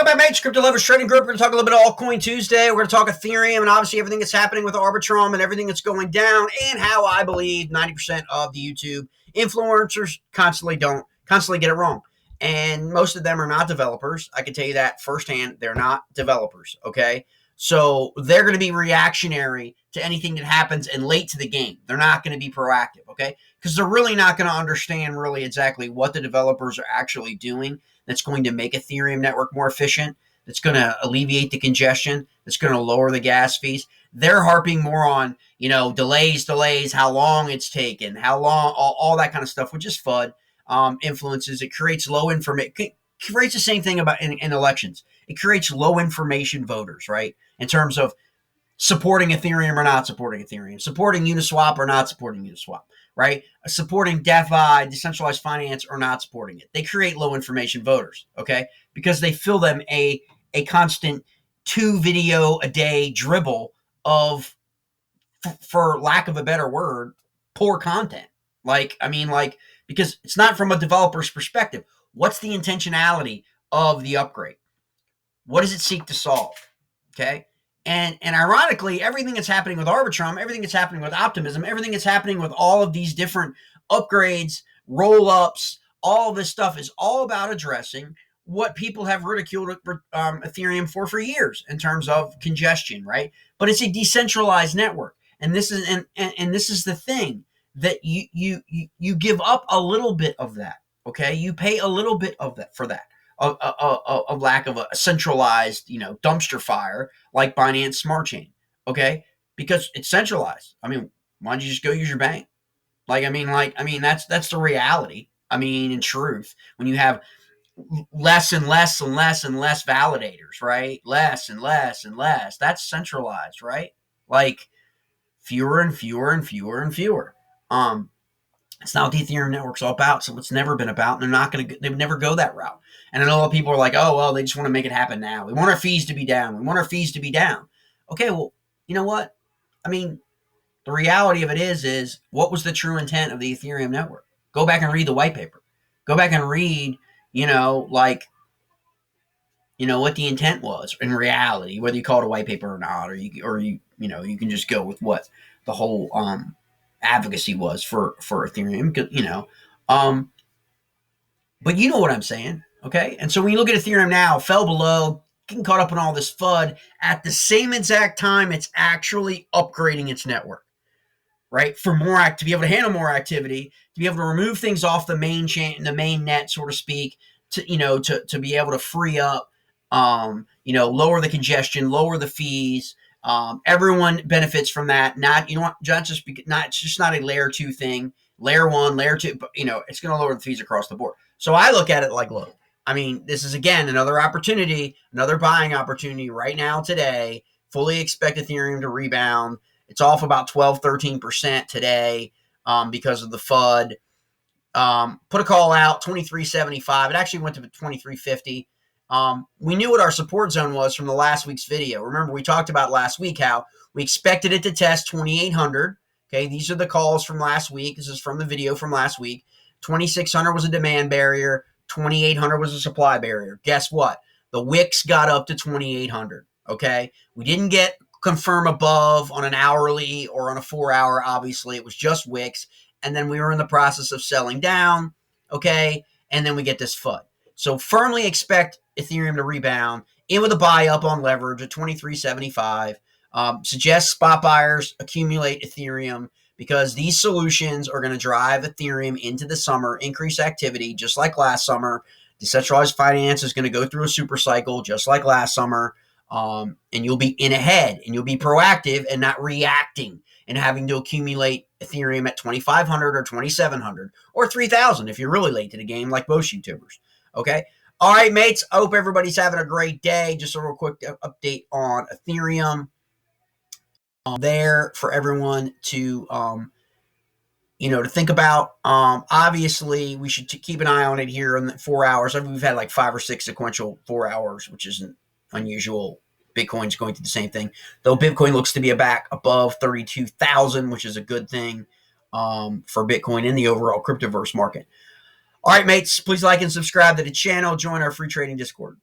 Welcome back, mates. Crypto Lovers Trading Group. We're going to talk a little bit of Altcoin Tuesday. We're going to talk Ethereum and obviously everything that's happening with Arbitrum and everything that's going down and how I believe 90% of the YouTube influencers constantly get it wrong. And most of them are not developers. I can tell you that firsthand. They're not developers, okay? So they're going to be reactionary to anything that happens and late to the game. They're not going to be proactive, okay? Because they're really not going to understand really exactly what the developers are actually doing that's going to make Ethereum Network more efficient, that's going to alleviate the congestion, that's going to lower the gas fees. They're harping more on, delays, how long it's taken, how long, all that kind of stuff, which is FUD, influences. It creates low information. Creates the same thing about in elections. It creates low information voters, right? In terms of supporting Ethereum or not supporting Ethereum, supporting Uniswap or not supporting Uniswap, right? Supporting DeFi, decentralized finance, or not supporting it. They create low information voters, okay? Because they fill them a constant 2 video a day dribble of, for lack of a better word, poor content. Because it's not from a developer's perspective. What's the intentionality of the upgrade? What does it seek to solve? Okay? And ironically, everything that's happening with Arbitrum, everything that's happening with Optimism, everything that's happening with all of these different upgrades, roll-ups, all of this stuff is all about addressing what people have ridiculed Ethereum for years in terms of congestion, right? But it's a decentralized network. And this is and this is the thing, that you give up a little bit of that, okay? You pay a little bit of that for that. A lack of a centralized, dumpster fire like Binance Smart Chain, okay? Because it's centralized. I mean, why don't you just go use your bank? That's the reality. In truth, when you have less and less and less and less validators, right? Less and less and less. That's centralized, right? Like fewer and fewer and fewer and fewer. It's not what the Ethereum Network's all about, so it's never been about, and they would never go that route. And I know a lot of people are like, oh, well, they just want to make it happen now. We want our fees to be down. We want our fees to be down. Okay, well, you know what? The reality of it is what was the true intent of the Ethereum Network? Go back and read the white paper. Go back and read, what the intent was in reality, whether you call it a white paper or not, or you can just go with what the whole advocacy was for Ethereum, but you know what I'm saying, okay? And so when you look at Ethereum now, fell below, getting caught up in all this FUD at the same exact time it's actually upgrading its network, right? For to be able to handle more activity, to be able to remove things off the main chain, the main net, so to speak, to be able to free up, lower the congestion, lower the fees. Everyone benefits from that. It's just not a layer 2 thing. Layer 1, layer 2, but it's going to lower the fees across the board. So I look at it like, look, this is again another opportunity, another buying opportunity right now today. Fully expect Ethereum to rebound. It's off about 12-13% today because of the FUD. Put a call out, 23.75. It actually went to 23.50. We knew what our support zone was from the last week's video. Remember, we talked about last week how we expected it to test 2,800. Okay, these are the calls from last week. This is from the video from last week. 2,600 was a demand barrier. 2,800 was a supply barrier. Guess what? The wicks got up to 2,800. Okay, we didn't get confirm above on an hourly or on a 4-hour. Obviously, it was just wicks, and then we were in the process of selling down. Okay, and then we get this FUD. So firmly expect Ethereum to rebound in with a buy up on leverage at 23.75. Suggest spot buyers accumulate Ethereum because these solutions are going to drive Ethereum into the summer, increase activity just like last summer. Decentralized finance is going to go through a super cycle just like last summer. And you'll be in ahead and you'll be proactive and not reacting and having to accumulate Ethereum at 2,500 or 2,700 or 3,000 if you're really late to the game like most YouTubers. Okay. All right, mates. I hope everybody's having a great day. Just a real quick update on Ethereum there for everyone to, to think about. Obviously, we should keep an eye on it here in the 4 hours. We've had like 5 or 6 sequential 4 hours, which isn't unusual. Bitcoin's going through the same thing, though Bitcoin looks to be back above 32,000, which is a good thing for Bitcoin in the overall cryptoverse market. All right, mates, please like and subscribe to the channel. Join our free trading Discord.